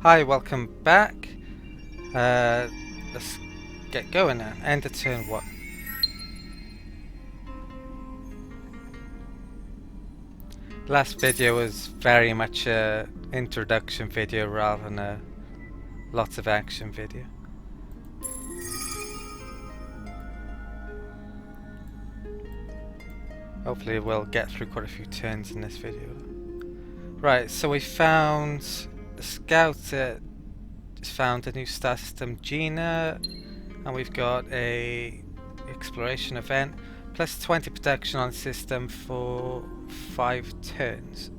Hi, welcome back. Let's get going now. End of turn 1. Last video was very much a introduction video rather than a lots of action video. Hopefully we'll get through quite a few turns in this video. Right, so we found a scout that found a new star system, Gina, and we've got a exploration event plus 20 protection on the system for 5 turns.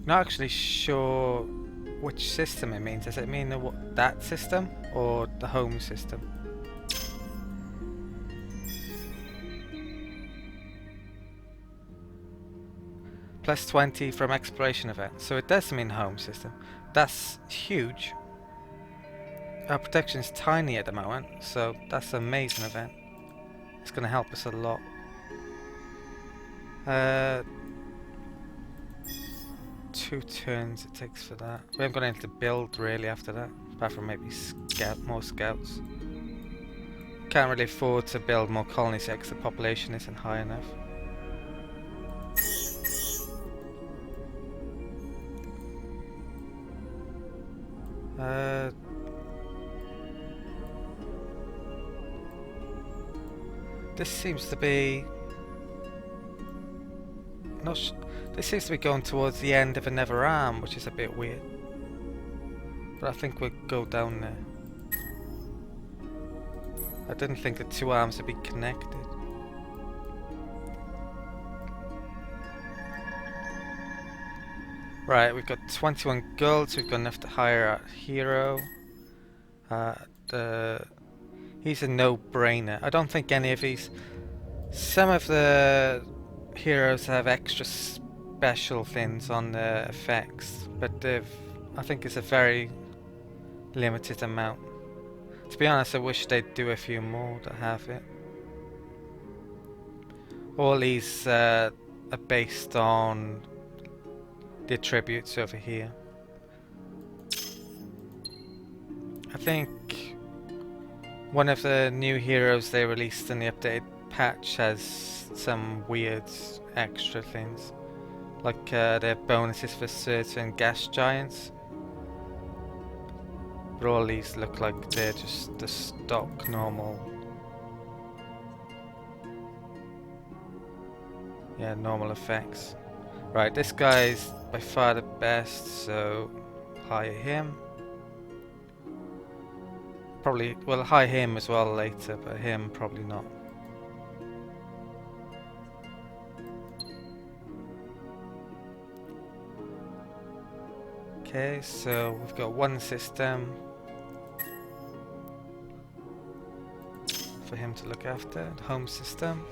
Not actually sure which system it means. Does it mean that system or the home system? Plus 20 from exploration event, so it does mean home system. That's huge. Our protection is tiny at the moment, so that's an amazing event. It's going to help us a lot. 2 turns it takes for that. We haven't got anything to build really after that, apart from maybe more scouts. Can't really afford to build more colonies because the population isn't high enough. This seems to be this seems to be going towards the end of another arm, which is a bit weird. But I think we'll go down there. I didn't think the 2 arms would be connected. Right, we've got 21 gold, so we've got enough to hire our hero. He's a no-brainer. I don't think any of these... Some of the heroes have extra special things on the effects, but I think it's a very limited amount. To be honest, I wish they'd do a few more to have it. All these are based on the attributes over here. I think one of the new heroes they released in the updated patch has some weird extra things, like their bonuses for certain gas giants. But all these look like they're just the stock normal. Yeah, normal effects. Right, this guy's by far the best, so hire him. Probably, well, hire him as well later, but him probably not. Okay, so we've got one system for him to look after, the home system.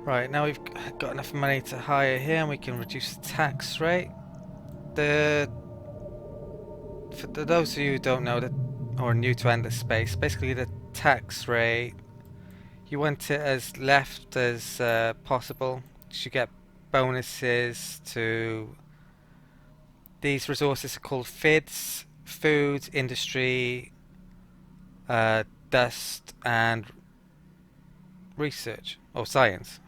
Right, now we've got enough money to hire him, we can reduce the tax rate. For those of you who don't know that, or are new to Endless Space, basically the tax rate, you want it as left as possible. You get bonuses to these resources are called FIDs, food, industry, dust, and research or science.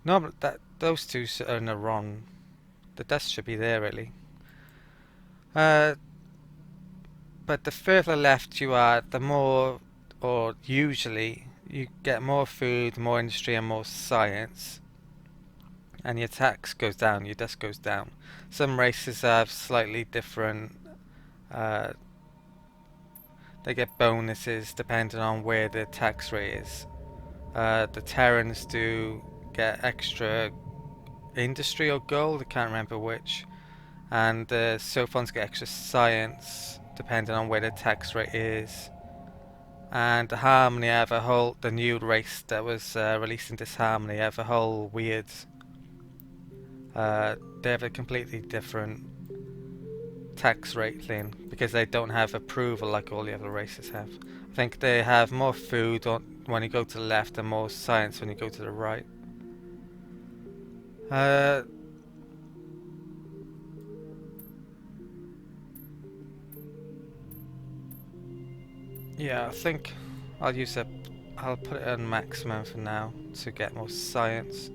No, those two are in the wrong. The dust should be there really. But the further left you are, the more, or usually, you get more food, more industry, and more science. And your tax goes down, your dust goes down. Some races have slightly different... they get bonuses depending on where the tax rate is. The Terrans do get extra industry or gold, I can't remember which. And the Sophons get extra science depending on where the tax rate is. And the Harmony have a whole, the new race that was released in Disharmony have a whole weird, they have a completely different tax rate thing because they don't have approval like all the other races have. I think they have more food when you go to the left and more science when you go to the right. Yeah, I think I'll use a. I'll put it on maximum for now to get more science.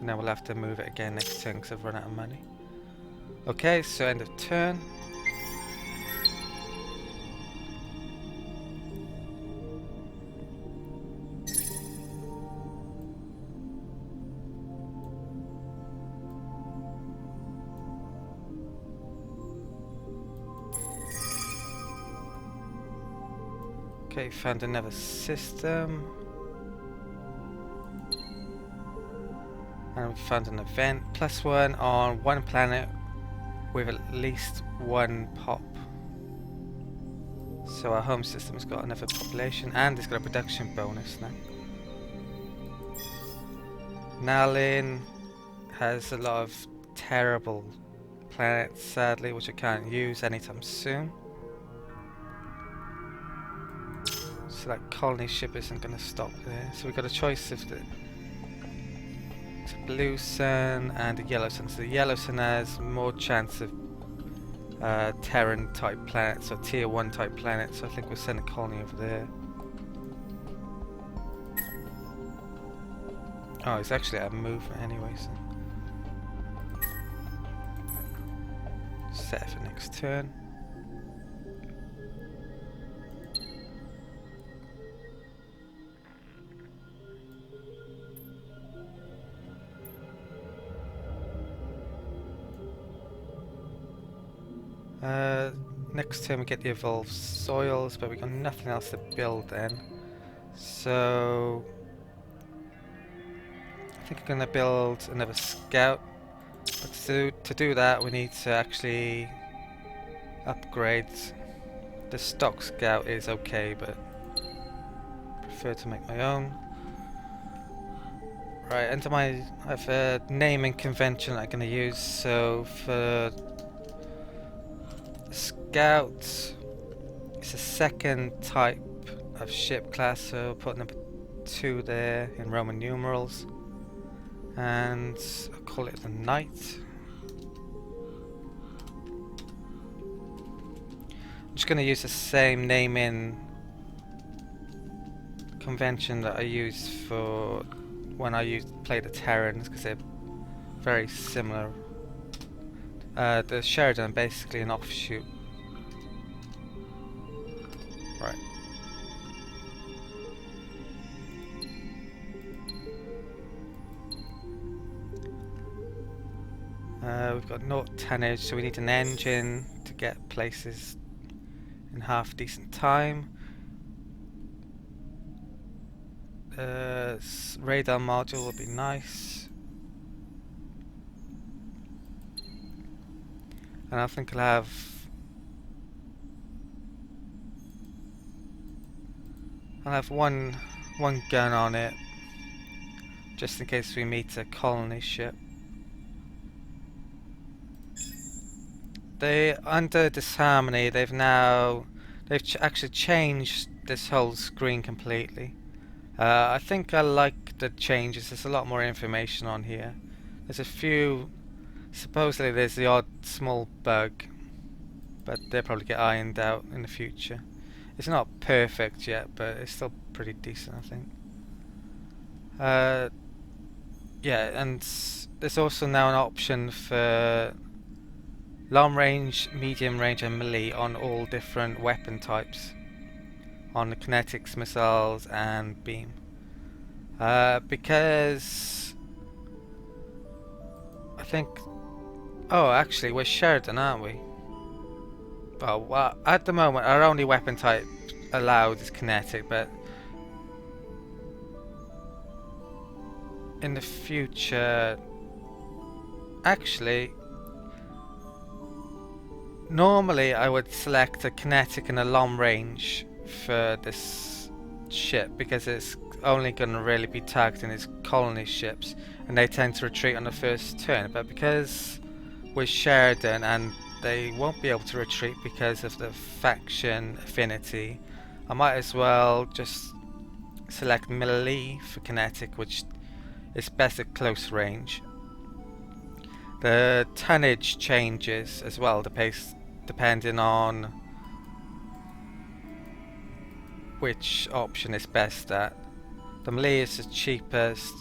And then we'll have to move it again next turn because I've run out of money. Okay, so end of turn. Okay, found another system. And we found an event. +1 on one planet with at least one pop. So our home system's got another population and it's got a production bonus now. Nalin has a lot of terrible planets, sadly, which I can't use anytime soon. So that colony ship isn't going to stop there. So we've got a choice of the blue sun and a yellow sun. So the yellow sun has more chance of Terran type planets or tier 1 type planets. So I think we'll send a colony over there. Oh, it's actually a movement anyway. So set it for next turn. Next turn we get the evolved soils, but we've got nothing else to build then. So I think I'm going to build another scout. But to do that we need to actually upgrade. The stock scout is okay, but I prefer to make my own. Right, under I have a naming convention I'm going to use. So for Scout, it's a second type of ship class, so I'll put number 2 there in Roman numerals, and I'll call it the Knight. I'm just going to use the same naming convention that I use for when I play the Terrans, because they're very similar. The Sheredyn basically an offshoot. Right. We've got naught tonnage, so we need an engine to get places in half decent time. Radar module would be nice. And I think I'll have one gun on it, just in case we meet a colony ship. Under Disharmony, they've actually changed this whole screen completely. I think I like the changes. There's a lot more information on here. There's a few. Supposedly there's the odd small bug, but they'll probably get ironed out in the future. It's not perfect yet, but it's still pretty decent, I think. Yeah, and there's also now an option for long range, medium range and melee on all different weapon types. On the kinetics, missiles and beam. Because I think... Oh, actually, we're Sheredyn, aren't we? Well, at the moment, our only weapon type allowed is kinetic, but in the future... Actually, normally I would select a kinetic and a long range for this ship, because it's only going to really be targeting its colony ships, and they tend to retreat on the first turn. But because we're Sheredyn and they won't be able to retreat because of the faction affinity, I might as well just select melee for kinetic, which is best at close range. The tonnage changes as well, depending on which option is best at. The melee is the cheapest,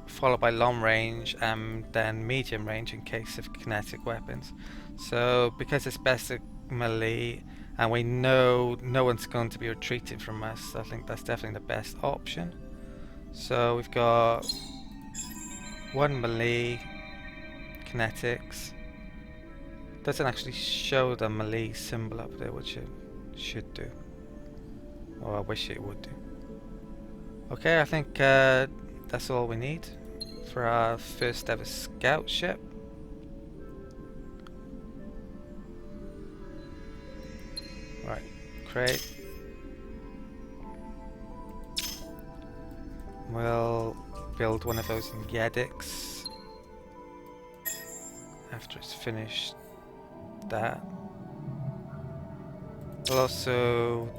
followed by long range and then medium range in case of kinetic weapons. So because it's best at melee and we know no one's going to be retreating from us, I think that's definitely the best option. So we've got one melee, kinetics. Doesn't actually show the melee symbol up there, which it should do. Or I wish it would do. Okay, I think that's all we need for our first ever scout ship. Right, crate. We'll build one of those in Yedics after it's finished that. We'll also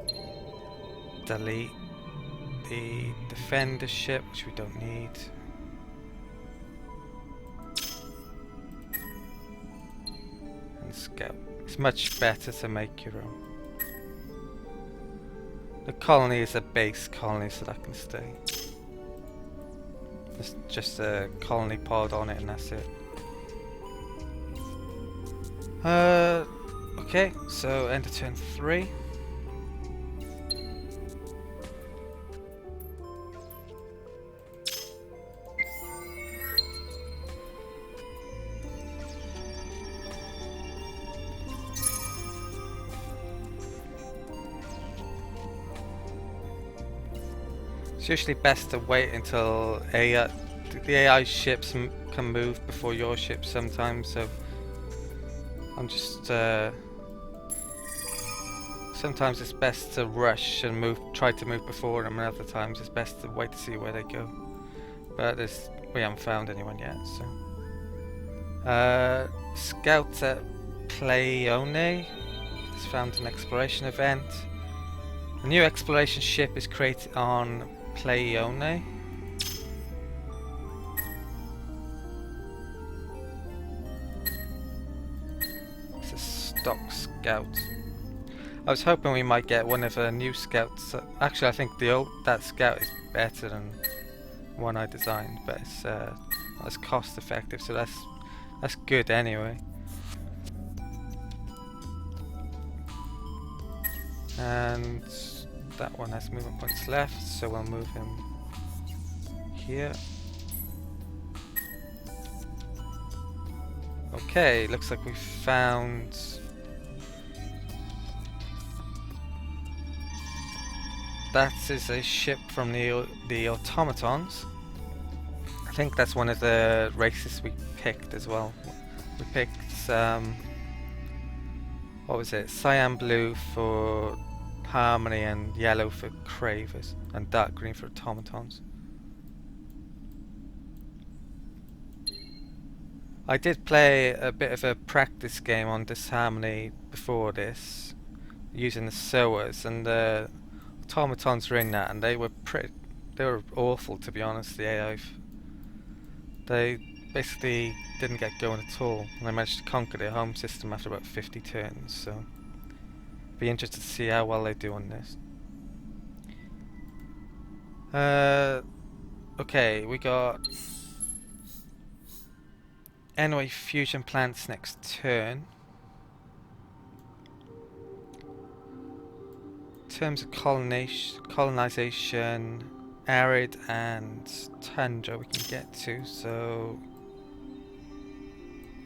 delete the defender ship, which we don't need. And scout. It's much better to make your own. The colony is a base colony, so that can stay. There's just a colony pod on it and that's it. Okay, so end of turn 3. It's usually best to wait until the AI ships can move before your ships sometimes, so I'm just sometimes it's best to rush and try to move before them, and other times it's best to wait to see where they go. But we haven't found anyone yet, so Scout at Pleione has found an exploration event. A new exploration ship is created on Pleione. It's a stock scout. I was hoping we might get one of the new scouts. Actually, I think that scout is better than one I designed, but it's not as cost effective, so that's good anyway. And that one has movement points left, so we'll move him here. Okay, looks like we found that is a ship from the automatons. I think that's one of the races we picked as well. We picked what was it? Cyan blue for Harmony and yellow for Cravers and dark green for automatons. I did play a bit of a practice game on Disharmony before this, using the SOAs, and the automatons were in that, and they were awful, to be honest. The AI, they basically didn't get going at all, and I managed to conquer their home system after about 50 turns. So, be interested to see how well they do on this. Okay, we got anyway fusion plants next turn. In terms of colonization, arid and tundra we can get to, so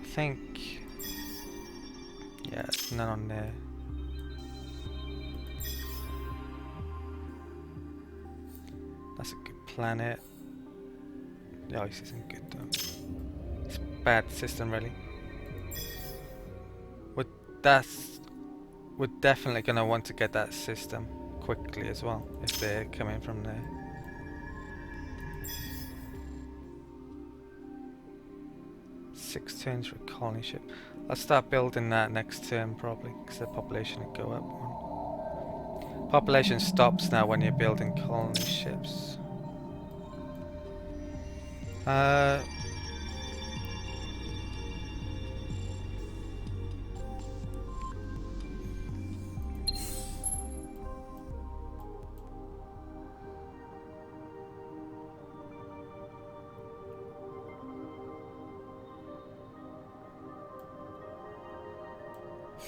I think yeah, none on there. That's a good planet. The ice isn't good though. It's a bad system really. We're definitely going to want to get that system quickly as well, if they're coming from there. Six turns for a colony ship. I'll start building that next turn probably, because the population will go up one. Population stops now when you're building colony ships.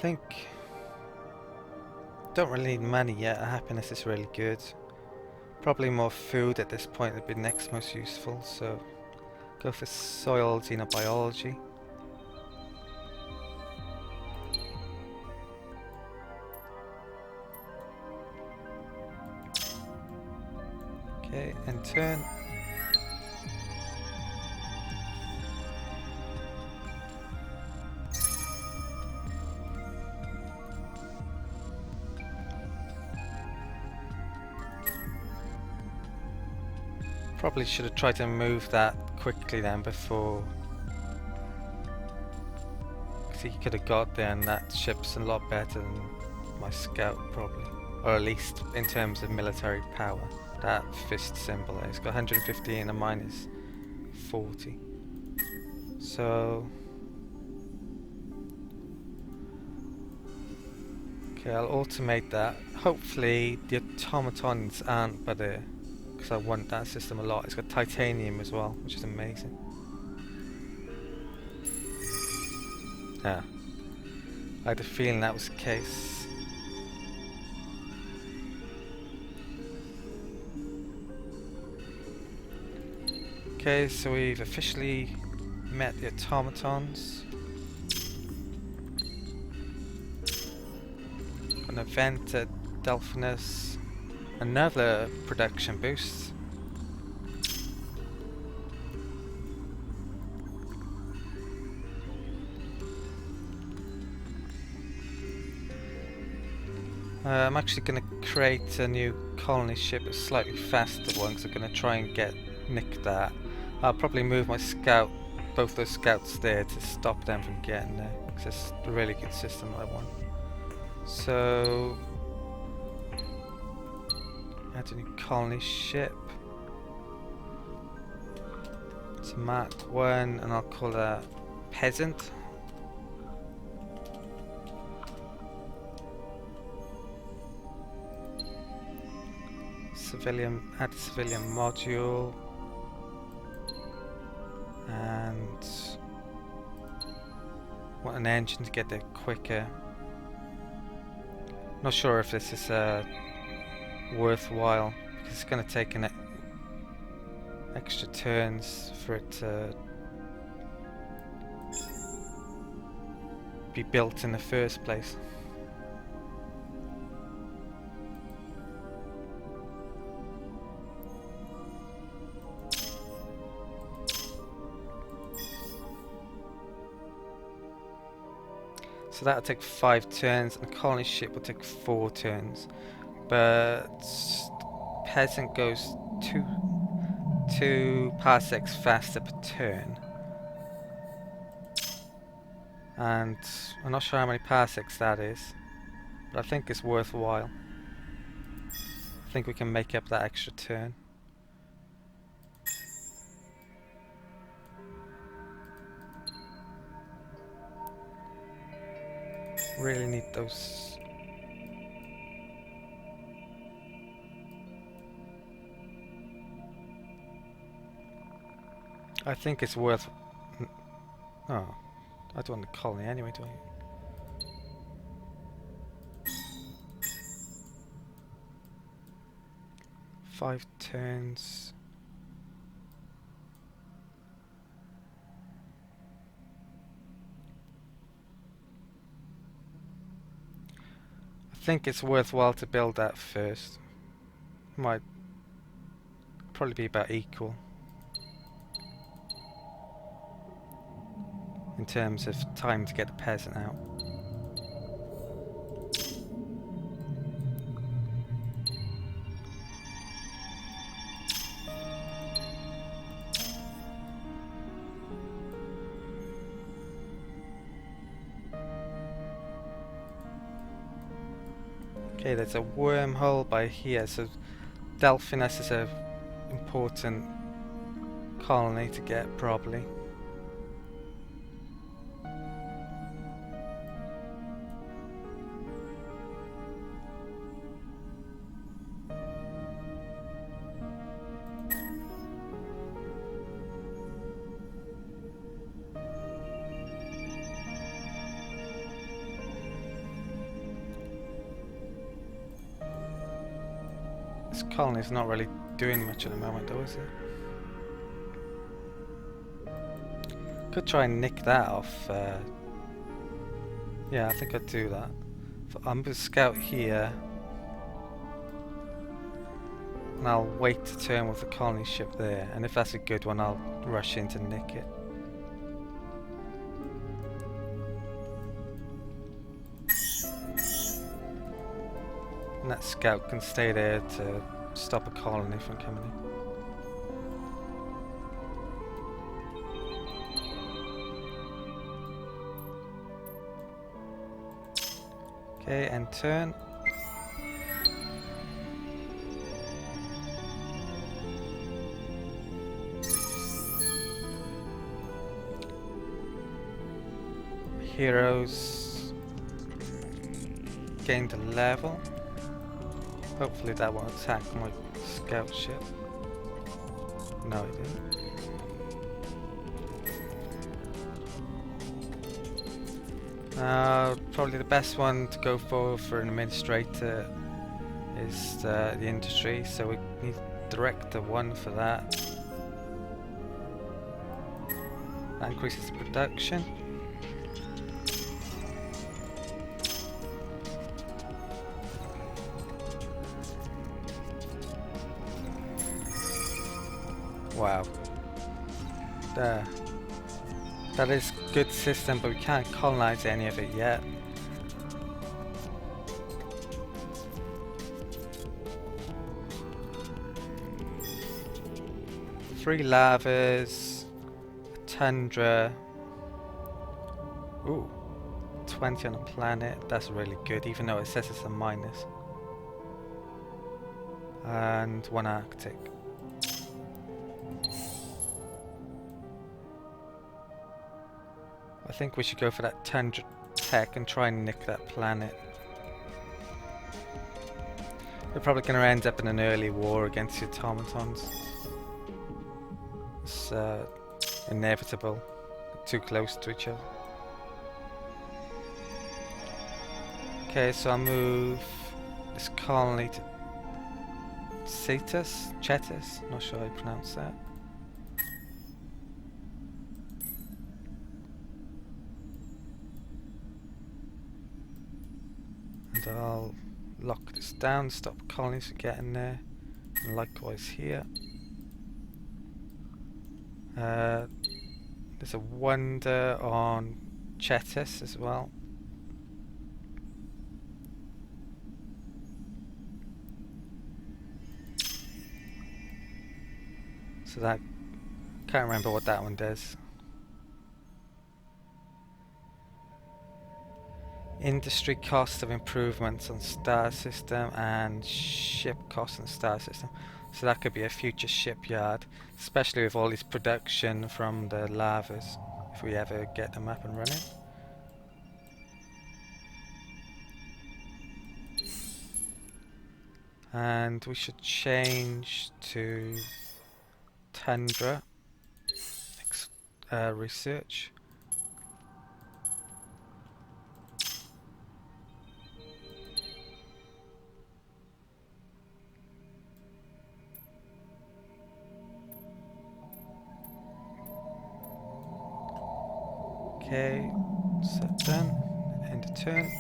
think don't really need money yet. Happiness is really good. Probably more food at this point would be next most useful, so go for soil xenobiology. Okay, and turn. Probably should have tried to move that quickly then before, because he could have got there, and that ship's a lot better than my scout probably, or at least in terms of military power. That fist symbol there, it's got 150 and a minus 40. So okay, I'll automate that. Hopefully the automatons aren't, but because I want that system a lot. It's got titanium as well, which is amazing. Yeah, I had a feeling that was the case. Okay, so we've officially met the automatons. An event at Delphinus. Another production boost. I'm actually going to create a new colony ship, a slightly faster one, because I'm going to try and nick that. I'll probably move my scout, both those scouts there, to stop them from getting there, because it's a really good system I want. So add a new colony ship. It's Mark 1, and I'll call that Peasant. Add a civilian module. And want an engine to get there quicker. Not sure if this is worthwhile, because it's going to take an extra turns for it to be built in the first place. So that'll take 5 turns, and a colony ship will take 4 turns. But Peasant goes 2 parsecs faster per turn. And I'm not sure how many parsecs that is, but I think it's worthwhile. I think we can make up that extra turn. Really need those. I think it's worth. Oh, I don't want the colony anyway, do I? 5 turns. I think it's worthwhile to build that first. Might probably be about equal in terms of time to get the peasant out. Okay, there's a wormhole by here, so Delphinus is an important colony to get probably. colony's not really doing much at the moment though, is it? Could try and nick that off. Yeah, I think I'd do that. I'm going to scout here. And I'll wait to turn with the colony ship there. And if that's a good one, I'll rush in to nick it. And that scout can stay there to stop a colony from coming in. Okay, and turn. Heroes gained a level. Hopefully that won't attack my scout ship. No, it didn't. Probably the best one to go for an administrator is the industry, so we need director 1 for that. That increases the production. Wow. There. That is good system, but we can't colonize any of it yet. Three lavas, a tundra. Ooh, 20 on a planet. That's really good, even though it says it's a minus. And 1 Arctic. I think we should go for that tundra tech and try and nick that planet. We're probably going to end up in an early war against the automatons. It's inevitable. Too close to each other. Okay, so I'll move this colony to Chetus, not sure how you pronounce that. And I'll lock this down, stop colonies from getting there, and likewise here. There's a wonder on Chetus as well. So that, can't remember what that one does. Industry cost of improvements on star system and ship cost on star system. So that could be a future shipyard, especially with all this production from the lavas, if we ever get them up and running. And we should change to Tundra research. Okay, set done. End of turn.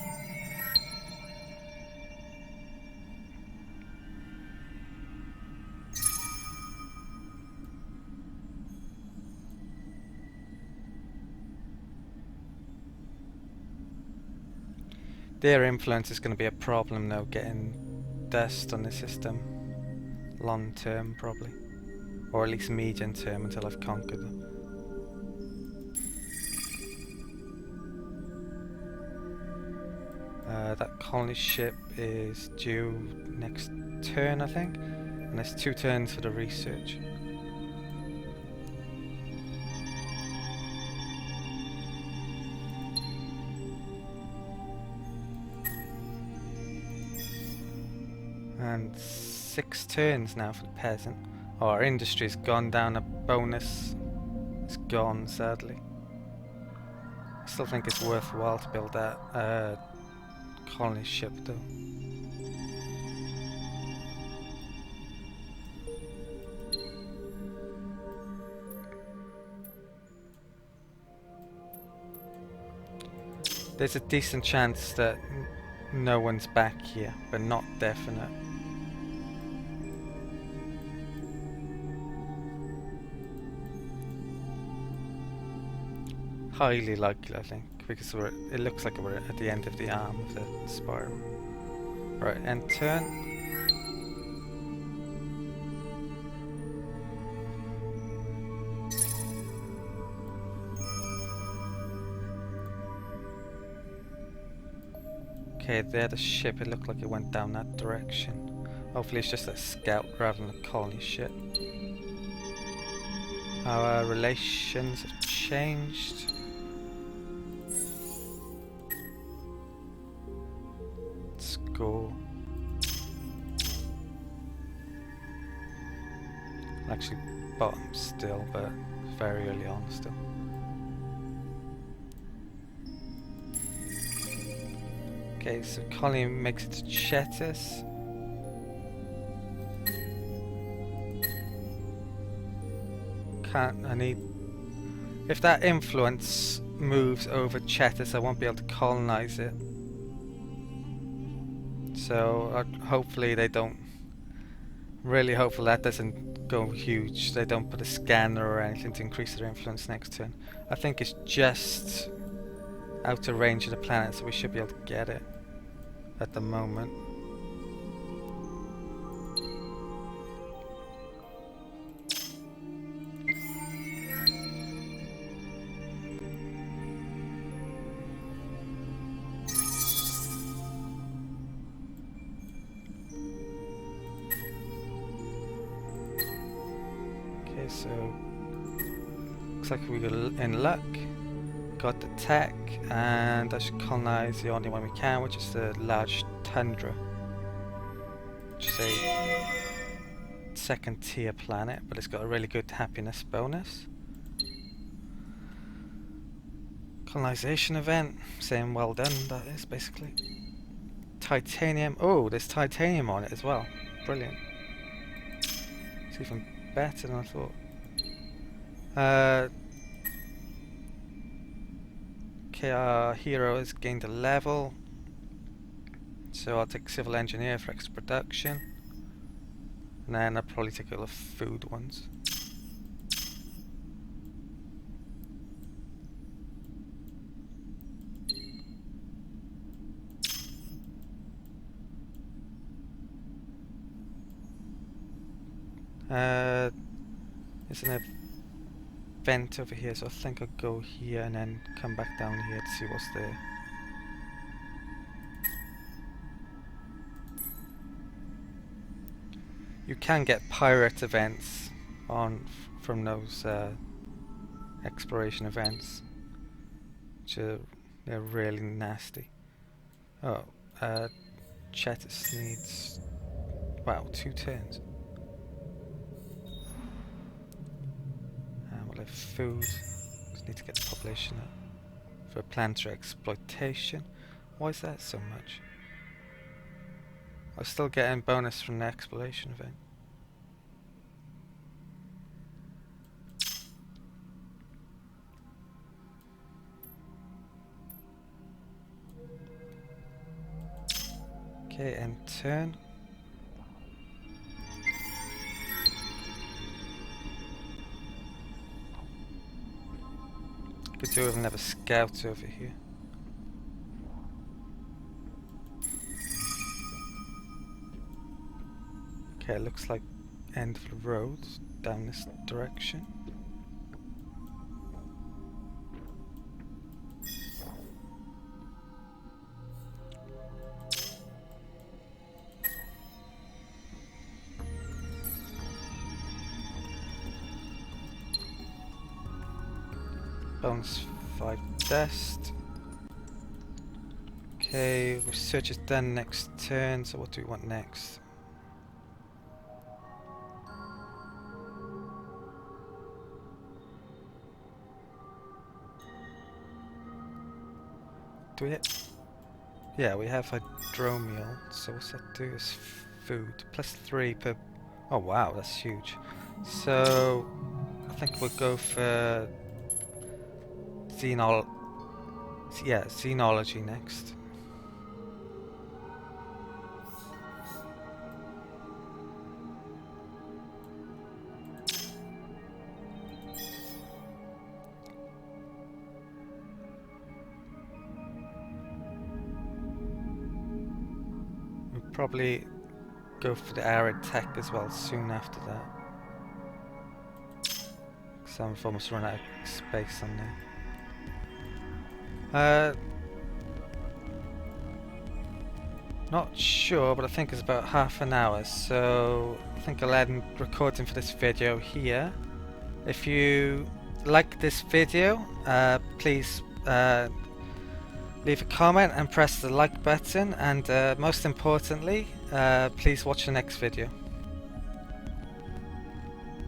Their influence is going to be a problem though, getting dust on the system. Long term probably. Or at least medium term until I've conquered them. That colony ship is due next turn, I think. And there's 2 turns for the research. And 6 turns now for the peasant. Oh, our industry's gone down a bonus. It's gone, sadly. I still think it's worthwhile to build that colony ship though. There's a decent chance that no one's back here, but not definite. Highly likely, I think, because it looks like we're at the end of the arm of the spiral. Right, and turn. Okay, there's the ship. It looked like it went down that direction. Hopefully it's just a scout rather than a colony ship. Our relations have changed. Let's go. Actually, bottom still, but very early on still. Okay, so colony makes it to Chetis. I need... If that influence moves over Chetis, I won't be able to colonize it. So, hopefully they don't... Really hopeful that doesn't go huge. They don't put a scanner or anything to increase their influence next turn. I think it's just out of range of the planet, so we should be able to get it at the moment. Okay, so looks like we got in luck. Got the tech, and I should colonize the only one we can, which is the large tundra, which is a second tier planet, but it's got a really good happiness bonus. Colonization event, saying well done, that is basically. Titanium, oh, there's titanium on it as well, brilliant. It's even better than I thought. Okay, our hero has gained a level, so I'll take civil engineer for extra production, and then I'll probably take all the food ones. There's an vent over here, so I think I'll go here and then come back down here to see what's there. You can get pirate events from those exploration events, which they're really nasty. Oh, Chetis needs, wow, 2 turns. We'll have food. Just need to get the population up. For planetary exploitation. Why is that so much? I'm still getting bonus from the exploration event. Okay, and turn. Could do with another scout over here. Okay, it looks like end of the road down this direction. Bonus 5 dust. Okay, research is done next turn, so what do we want next? Do we yeah, we have hydromiel, so what's that do? Is food. +3 per... Oh wow, that's huge. So, I think we'll go for... Xenol Yeah, xenology next. We'll probably go for the arid tech as well soon after that. Because I've almost run out of space on there. Not sure, but I think it's about half an hour, so I think I'll end recording for this video here. If you like this video, please leave a comment and press the like button, and most importantly, please watch the next video.